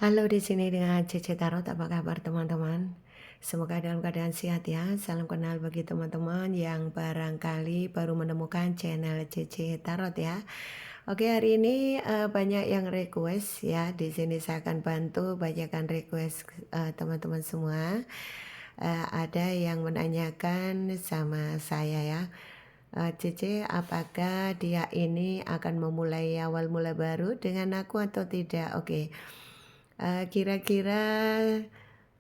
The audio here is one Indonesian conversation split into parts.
Halo, di sini dengan Cece Tarot. Apa kabar teman-teman? Semoga dalam keadaan sehat ya. Salam kenal bagi teman-teman yang barangkali baru menemukan channel Cece Tarot ya. Oke, hari ini banyak yang request ya. Di sini saya akan bantu bacakan request teman-teman semua. Ada yang menanyakan sama saya ya. Cece, apakah dia ini akan memulai awal mula baru dengan aku atau tidak? Oke. Kira-kira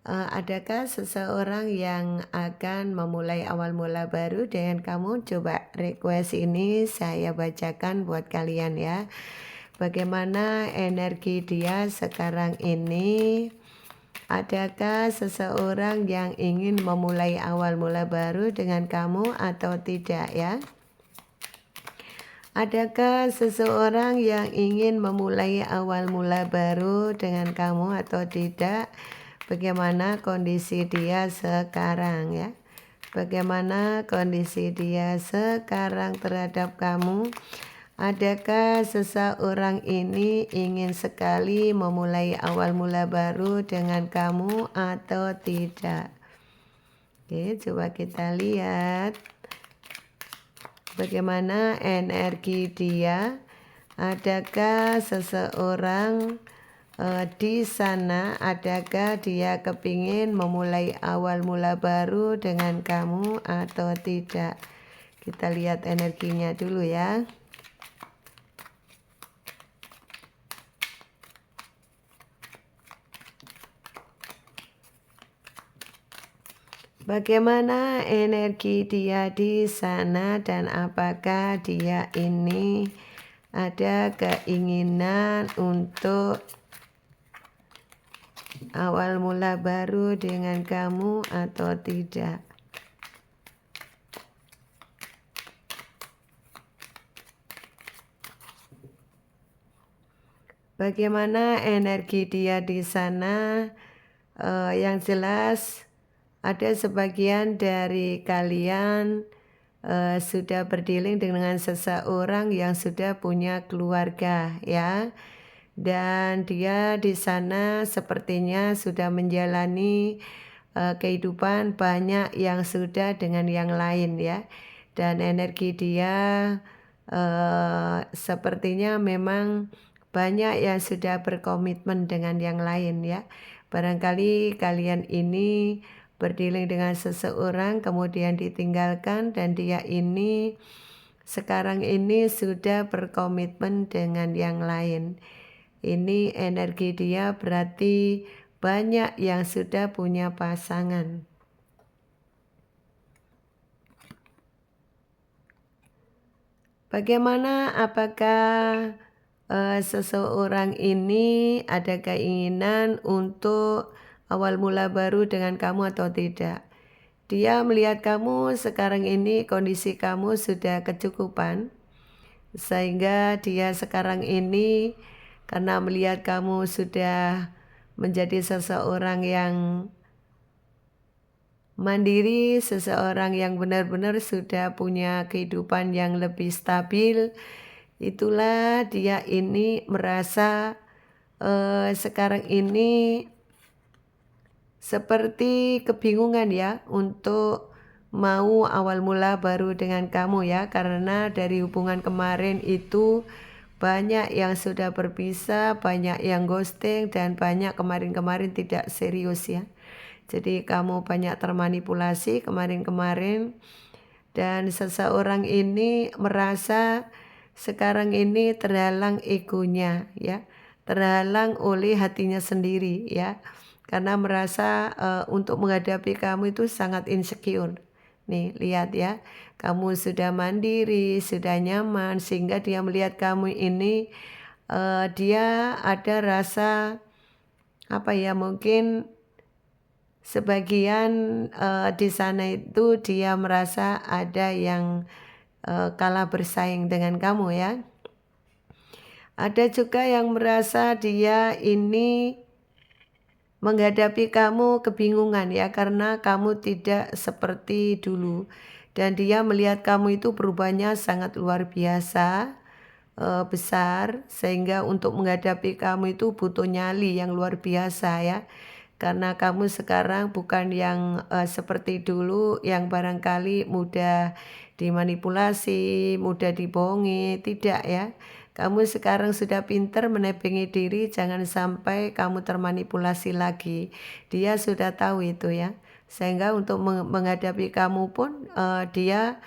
adakah seseorang yang akan memulai awal mula baru dengan kamu? Coba request ini saya bacakan buat kalian ya. Bagaimana energi dia sekarang ini? Adakah seseorang yang ingin memulai awal mula baru dengan kamu atau tidak ya? Adakah seseorang yang ingin memulai awal mula baru dengan kamu atau tidak? Bagaimana kondisi dia sekarang ya? Bagaimana kondisi dia sekarang terhadap kamu? Adakah seseorang ini ingin sekali memulai awal mula baru dengan kamu atau tidak? Oke, coba kita lihat bagaimana energi dia. Adakah seseorang di sana, adakah dia kepingin memulai awal mula baru dengan kamu atau tidak? Kita lihat energinya dulu ya. Bagaimana energi dia di sana dan apakah dia ini ada keinginan untuk awal mula baru dengan kamu atau tidak? Bagaimana energi dia di sana? Yang jelas ada sebagian dari kalian sudah berdealing dengan seseorang yang sudah punya keluarga ya. Dan dia di sana sepertinya sudah menjalani kehidupan banyak yang sudah dengan yang lain ya. Dan energi dia sepertinya memang banyak yang sudah berkomitmen dengan yang lain ya. Barangkali kalian ini berdealing dengan seseorang kemudian ditinggalkan dan dia ini sekarang ini sudah berkomitmen dengan yang lain. Ini energi dia berarti banyak yang sudah punya pasangan. Bagaimana, apakah seseorang ini ada keinginan untuk awal mula baru dengan kamu atau tidak? Dia melihat kamu sekarang ini, kondisi kamu sudah kecukupan, sehingga dia sekarang ini karena melihat kamu sudah menjadi seseorang yang mandiri, seseorang yang benar-benar sudah punya kehidupan yang lebih stabil, itulah dia ini merasa sekarang ini seperti kebingungan ya untuk mau awal mula baru dengan kamu ya, karena dari hubungan kemarin itu banyak yang sudah berpisah, banyak yang ghosting, dan banyak kemarin-kemarin tidak serius ya. Jadi kamu banyak termanipulasi kemarin-kemarin, dan seseorang ini merasa sekarang ini terhalang egonya ya, terhalang oleh hatinya sendiri ya, karena merasa untuk menghadapi kamu itu sangat insecure. Nih lihat ya, kamu sudah mandiri, sudah nyaman, sehingga dia melihat kamu ini dia ada rasa apa ya, mungkin sebagian di sana itu dia merasa ada yang kalah bersaing dengan kamu ya. Ada juga yang merasa dia ini menghadapi kamu kebingungan ya, karena kamu tidak seperti dulu. Dan dia melihat kamu itu perubahannya sangat luar biasa. besar, sehingga untuk menghadapi kamu itu butuh nyali yang luar biasa ya. Karena kamu sekarang bukan yang seperti dulu yang barangkali mudah dimanipulasi, mudah dibohongi, tidak ya. Kamu sekarang sudah pintar menebengi diri, jangan sampai kamu termanipulasi lagi. Dia sudah tahu itu ya. Sehingga untuk menghadapi kamu pun dia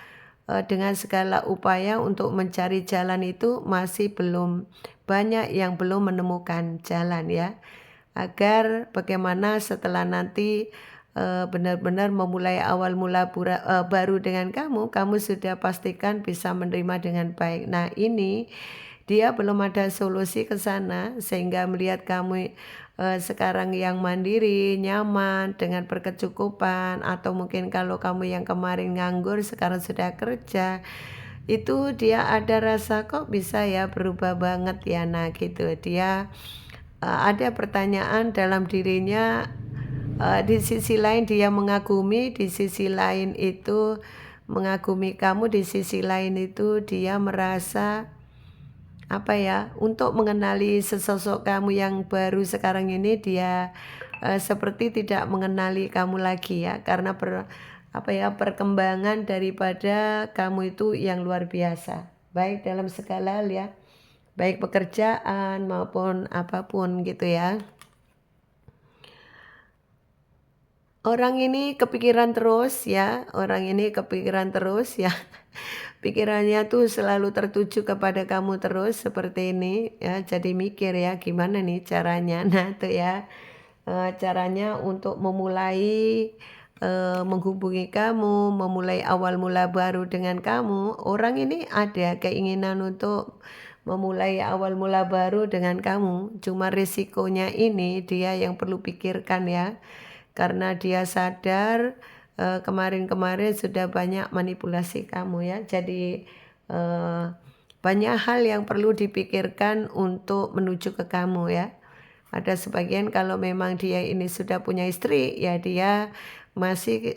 dengan segala upaya untuk mencari jalan itu masih belum banyak yang belum menemukan jalan ya. Agar bagaimana setelah nanti benar-benar memulai awal mula baru dengan kamu, kamu sudah pastikan bisa menerima dengan baik. Nah ini dia belum ada solusi ke sana, sehingga melihat kamu sekarang yang mandiri, nyaman, dengan berkecukupan, atau mungkin kalau kamu yang kemarin nganggur sekarang sudah kerja, itu dia ada rasa kok bisa ya berubah banget ya. Nah gitu, dia ada pertanyaan dalam dirinya. Di sisi lain dia mengagumi, di sisi lain itu mengagumi kamu, di sisi lain itu dia merasa apa ya, untuk mengenali sesosok kamu yang baru sekarang ini, dia seperti tidak mengenali kamu lagi ya, karena perkembangan daripada kamu itu yang luar biasa, baik dalam segala hal ya, baik pekerjaan maupun apapun gitu ya. Orang ini kepikiran terus ya, orang ini kepikiran terus ya. Pikirannya tuh selalu tertuju kepada kamu terus seperti ini ya. Jadi mikir ya gimana nih caranya. Nah tuh ya, caranya untuk memulai menghubungi kamu, memulai awal mula baru dengan kamu. Orang ini ada keinginan untuk memulai awal mula baru dengan kamu. Cuma risikonya ini dia yang perlu pikirkan ya. Karena dia sadar kemarin-kemarin sudah banyak manipulasi kamu ya. Jadi banyak hal yang perlu dipikirkan untuk menuju ke kamu ya. Ada sebagian kalau memang dia ini sudah punya istri ya, dia masih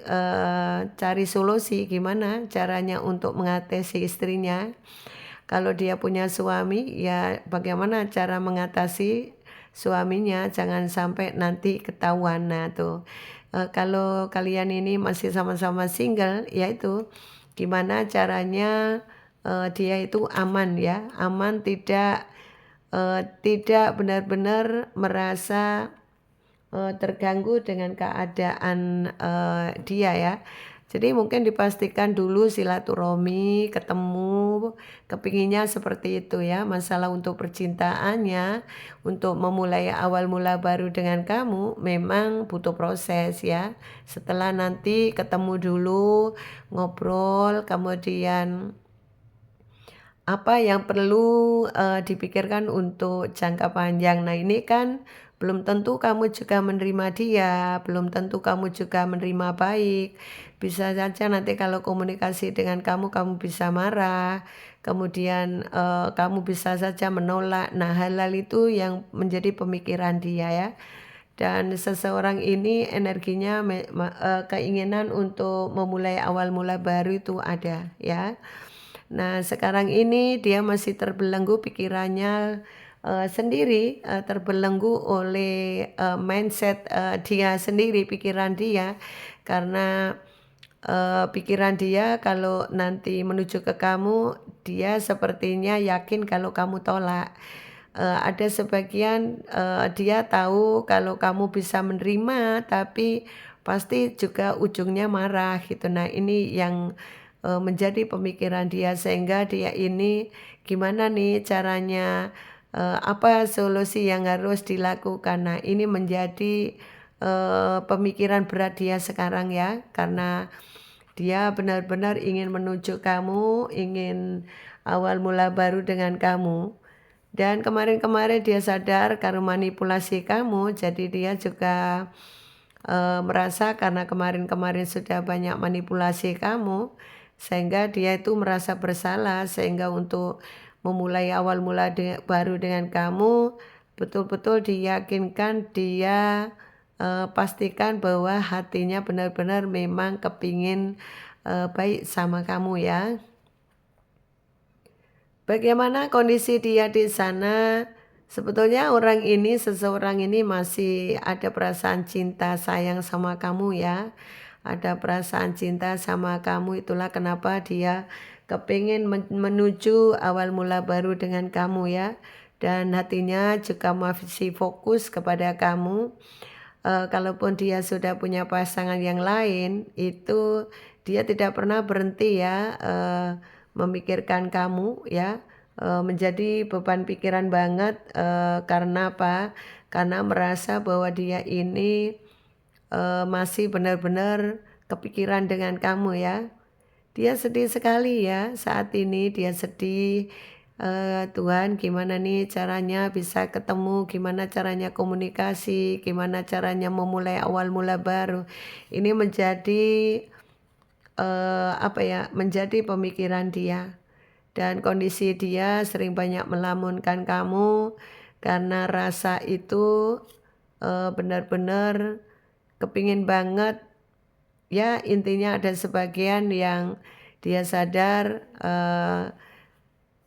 cari solusi gimana caranya untuk mengatasi istrinya. Kalau dia punya suami ya bagaimana cara mengatasi suaminya, jangan sampai nanti ketahuan. Nah tuh kalau kalian ini masih sama-sama single, yaitu gimana caranya dia itu aman ya, aman, tidak benar-benar merasa terganggu dengan keadaan dia ya. Jadi mungkin dipastikan dulu silaturahmi, ketemu, kepinginnya seperti itu ya. Masalah untuk percintaannya, untuk memulai awal mula baru dengan kamu memang butuh proses ya. Setelah nanti ketemu dulu, ngobrol, kemudian apa yang perlu dipikirkan untuk jangka panjang. Nah ini kan belum tentu kamu juga menerima dia, belum tentu kamu juga menerima baik. Bisa saja nanti kalau komunikasi dengan kamu, kamu bisa marah, kemudian kamu bisa saja menolak. Nah hal-hal itu yang menjadi pemikiran dia ya. Dan seseorang ini energinya keinginan untuk memulai awal mula baru itu ada ya. Nah sekarang ini dia masih terbelenggu pikirannya sendiri, terbelenggu oleh mindset dia sendiri, pikiran dia. Karena pikiran dia kalau nanti menuju ke kamu, dia sepertinya yakin kalau kamu tolak. Ada sebagian dia tahu kalau kamu bisa menerima, tapi pasti juga ujungnya marah gitu. Nah ini yang menjadi pemikiran dia, sehingga dia ini gimana nih caranya, apa solusi yang harus dilakukan. Nah ini menjadi pemikiran berat dia sekarang ya, karena dia benar-benar ingin menuju kamu, ingin awal mula baru dengan kamu. Dan kemarin-kemarin dia sadar karena manipulasi kamu, jadi dia juga merasa karena kemarin-kemarin sudah banyak manipulasi kamu, sehingga dia itu merasa bersalah, sehingga untuk memulai awal mula baru dengan kamu, betul-betul diyakinkan dia pastikan bahwa hatinya benar-benar memang kepingin baik sama kamu ya. bagaimana kondisi dia di sana. Sebetulnya seseorang ini masih ada perasaan cinta sayang sama kamu ya. Ada perasaan cinta sama kamu, itulah kenapa dia kepingin menuju awal mula baru dengan kamu ya. Dan hatinya juga masih fokus kepada kamu. Kalaupun dia sudah punya pasangan yang lain, itu dia tidak pernah berhenti ya memikirkan kamu ya, menjadi beban pikiran banget. Karena apa? Karena merasa bahwa dia ini masih benar-benar kepikiran dengan kamu ya. Dia sedih sekali ya saat ini, dia sedih. Tuhan, gimana nih caranya bisa ketemu, gimana caranya komunikasi, gimana caranya memulai awal mula baru. Ini menjadi menjadi pemikiran dia. Dan kondisi dia sering banyak melamunkan kamu karena rasa itu benar-benar kepingin banget ya. Intinya ada sebagian yang dia sadar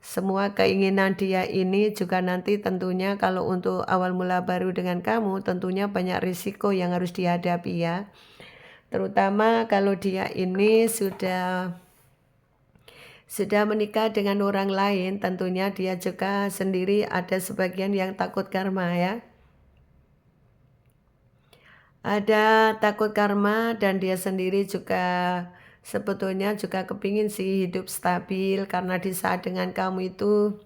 semua keinginan dia ini juga nanti tentunya kalau untuk awal mula baru dengan kamu tentunya banyak risiko yang harus dihadapi ya. Terutama kalau dia ini sudah menikah dengan orang lain, tentunya dia juga sendiri ada sebagian yang takut karma ya. Ada takut karma dan dia sendiri juga sebetulnya juga kepingin sih hidup stabil, karena di saat dengan kamu itu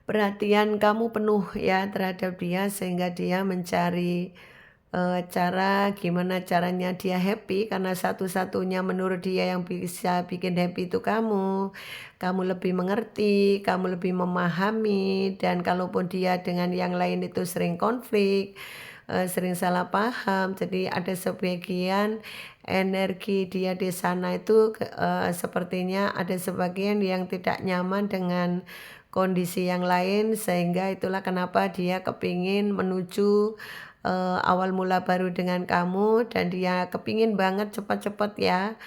perhatian kamu penuh ya terhadap dia, sehingga dia mencari cara gimana caranya dia happy, karena satu-satunya menurut dia yang bisa bikin happy itu kamu lebih mengerti, kamu lebih memahami. Dan kalaupun dia dengan yang lain itu sering konflik, sering salah paham, jadi ada sebagian energi dia di sana itu sepertinya ada sebagian yang tidak nyaman dengan kondisi yang lain, sehingga itulah kenapa dia kepingin menuju awal mula baru dengan kamu. Dan dia kepingin banget cepat-cepat ya,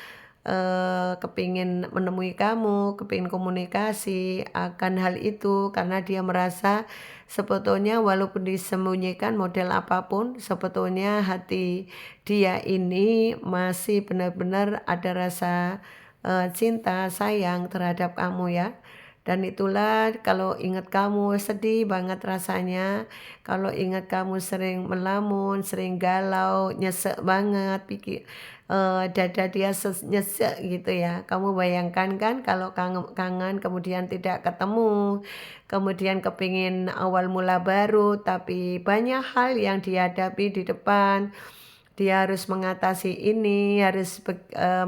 kepingin menemui kamu, kepingin komunikasi akan hal itu, karena dia merasa sebetulnya walaupun disembunyikan model apapun, sebetulnya hati dia ini masih benar-benar ada rasa cinta sayang terhadap kamu ya. Dan itulah kalau ingat kamu sedih banget rasanya, kalau ingat kamu sering melamun, sering galau, nyesek banget, dada dia nyesek gitu ya. Kamu bayangkan kan kalau kangen kemudian tidak ketemu, kemudian kepingin awal mula baru, tapi banyak hal yang dihadapi di depan. Dia harus mengatasi ini, harus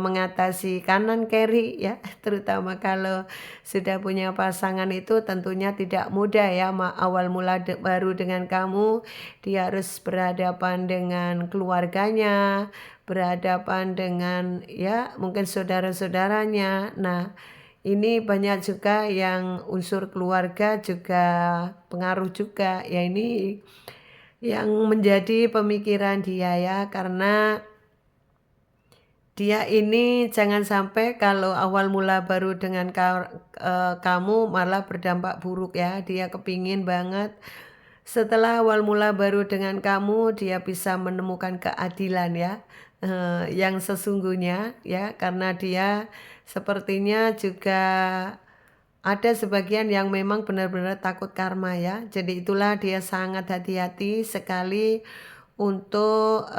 mengatasi kanan kiri ya, terutama kalau sudah punya pasangan itu tentunya tidak mudah ya. Awal mula baru dengan kamu, dia harus berhadapan dengan keluarganya, berhadapan dengan ya mungkin saudara-saudaranya. Nah, ini banyak juga yang unsur keluarga juga pengaruh juga ya, ini yang menjadi pemikiran dia ya. Karena dia ini jangan sampai kalau awal mula baru dengan kamu malah berdampak buruk ya. Dia kepingin banget setelah awal mula baru dengan kamu dia bisa menemukan keadilan ya, yang sesungguhnya ya. Karena dia sepertinya juga ada sebagian yang memang benar-benar takut karma ya. Jadi itulah dia sangat hati-hati sekali untuk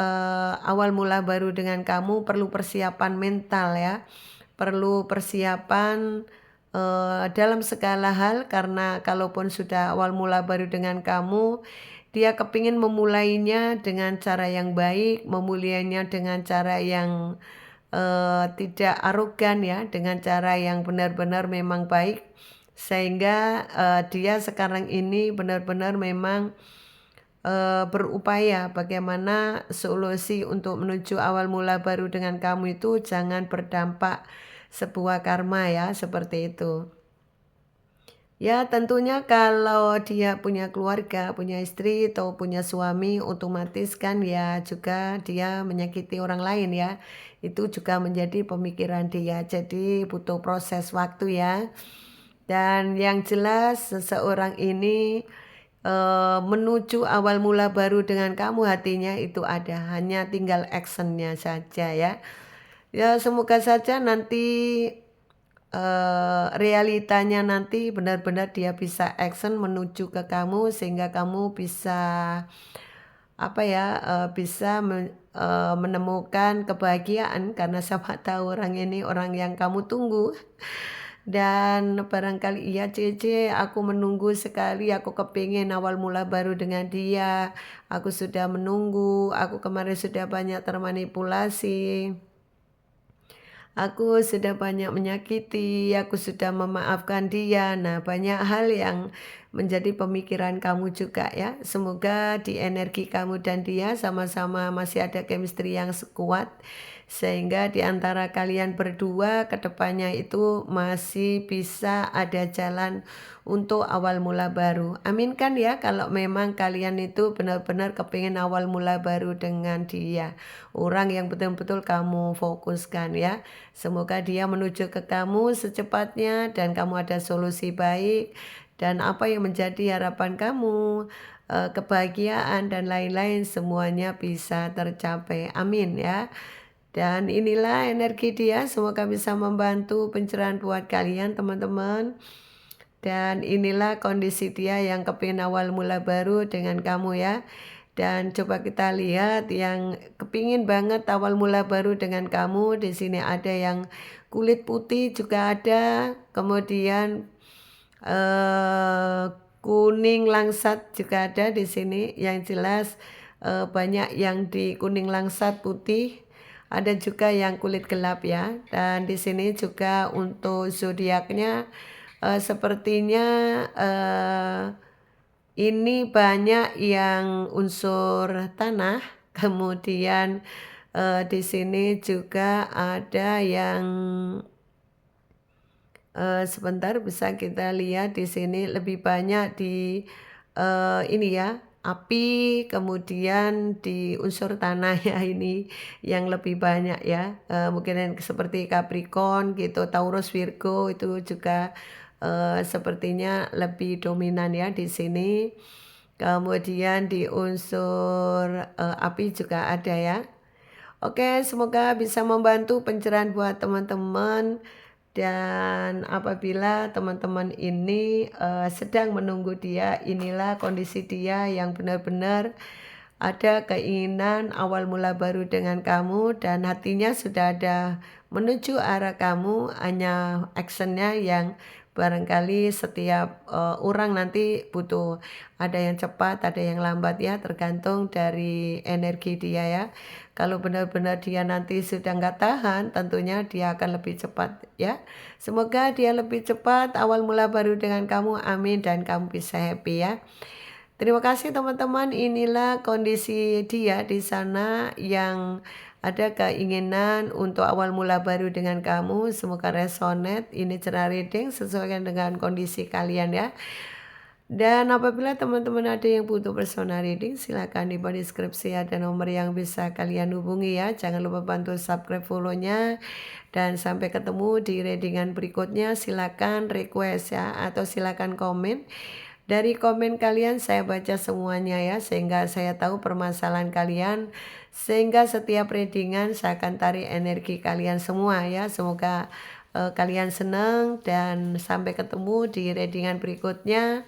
awal mula baru dengan kamu. Perlu persiapan mental ya, perlu persiapan dalam segala hal. Karena kalaupun sudah awal mula baru dengan kamu, dia kepingin memulainya dengan cara yang baik, memulainya dengan cara yang tidak arogan ya, dengan cara yang benar-benar memang baik. Sehingga dia sekarang ini benar-benar memang berupaya bagaimana solusi untuk menuju awal mula baru dengan kamu itu jangan berdampak sebuah karma ya, seperti itu. Ya tentunya kalau dia punya keluarga, punya istri atau punya suami, otomatis kan ya juga dia menyakiti orang lain ya. Itu juga menjadi pemikiran dia, jadi butuh proses waktu ya. Dan yang jelas seseorang ini menuju awal mula baru dengan kamu, hatinya itu ada, hanya tinggal actionnya saja ya. Ya semoga saja nanti realitanya nanti benar-benar dia bisa action menuju ke kamu sehingga kamu bisa apa ya bisa menemukan kebahagiaan karena siapa tahu orang ini orang yang kamu tunggu. Dan barangkali iya Cece, aku menunggu sekali, aku kepingin awal mula baru dengan dia, aku sudah menunggu, aku kemarin sudah banyak termanipulasi, aku sudah banyak menyakiti, aku sudah memaafkan dia. Nah, banyak hal yang menjadi pemikiran kamu juga ya. Semoga di energi kamu dan dia sama-sama masih ada chemistry yang kuat. Sehingga di antara kalian berdua kedepannya itu masih bisa ada jalan untuk awal mula baru. Aminkan ya kalau memang kalian itu benar-benar kepingin awal mula baru dengan dia. Orang yang betul-betul kamu fokuskan ya. Semoga dia menuju ke kamu secepatnya dan kamu ada solusi baik dan apa yang menjadi harapan kamu, kebahagiaan dan lain-lain semuanya bisa tercapai. Amin ya. Dan inilah energi dia, semoga bisa membantu pencerahan buat kalian teman-teman. Dan inilah kondisi dia yang kepingin awal mula baru dengan kamu ya. Dan coba kita lihat yang kepingin banget awal mula baru dengan kamu. Di sini ada yang kulit putih juga ada. Kemudian kuning langsat juga ada di sini. Yang jelas banyak yang di kuning langsat putih. Ada juga yang kulit gelap ya. Dan di sini juga untuk zodiaknya sepertinya ini banyak yang unsur tanah. Kemudian di sini juga ada yang sebentar bisa kita lihat di sini lebih banyak di ini ya api, kemudian di unsur tanah ya ini yang lebih banyak ya. Mungkin yang seperti Capricorn gitu, Taurus, Virgo itu juga sepertinya lebih dominan ya di sini. Kemudian di unsur api juga ada ya. Oke, semoga bisa membantu pencerahan buat teman-teman. Dan apabila teman-teman ini sedang menunggu dia, inilah kondisi dia yang benar-benar ada keinginan awal mula baru dengan kamu dan hatinya sudah ada menuju arah kamu, hanya actionnya yang barangkali setiap orang nanti butuh, ada yang cepat, ada yang lambat ya, tergantung dari energi dia ya. Kalau benar-benar dia nanti sudah nggak tahan, tentunya dia akan lebih cepat ya. Semoga dia lebih cepat awal mula baru dengan kamu, amin, dan kamu bisa happy ya. Terima kasih teman-teman, inilah kondisi dia di sana yang ada keinginan untuk awal mula baru dengan kamu. Semoga resonate, ini cerah reading sesuai dengan kondisi kalian ya. Dan apabila teman-teman ada yang butuh personal reading, silakan di bawah deskripsi ada nomor yang bisa kalian hubungi ya. Jangan lupa bantu subscribe, follow-nya. Dan sampai ketemu di readingan berikutnya, silakan request ya atau silakan komen. Dari komen kalian saya baca semuanya ya, sehingga saya tahu permasalahan kalian, sehingga setiap readingan saya akan tarik energi kalian semua ya. Semoga kalian senang dan sampai ketemu di readingan berikutnya.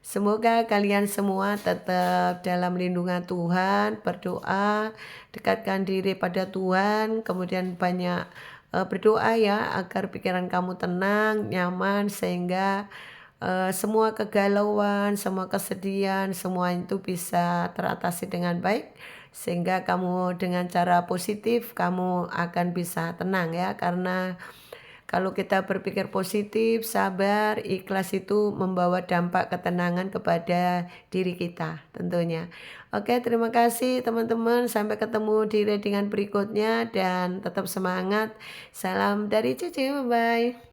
Semoga kalian semua tetap dalam lindungan Tuhan, berdoa, dekatkan diri pada Tuhan, kemudian banyak berdoa ya agar pikiran kamu tenang, nyaman, sehingga semua kegalauan, semua kesedihan, semua itu bisa teratasi dengan baik. Sehingga kamu dengan cara positif, kamu akan bisa tenang ya, karena kalau kita berpikir positif, sabar, ikhlas itu membawa dampak ketenangan kepada diri kita tentunya. Oke, terima kasih teman-teman. Sampai ketemu di readingan berikutnya dan tetap semangat. Salam dari Cucu, bye-bye.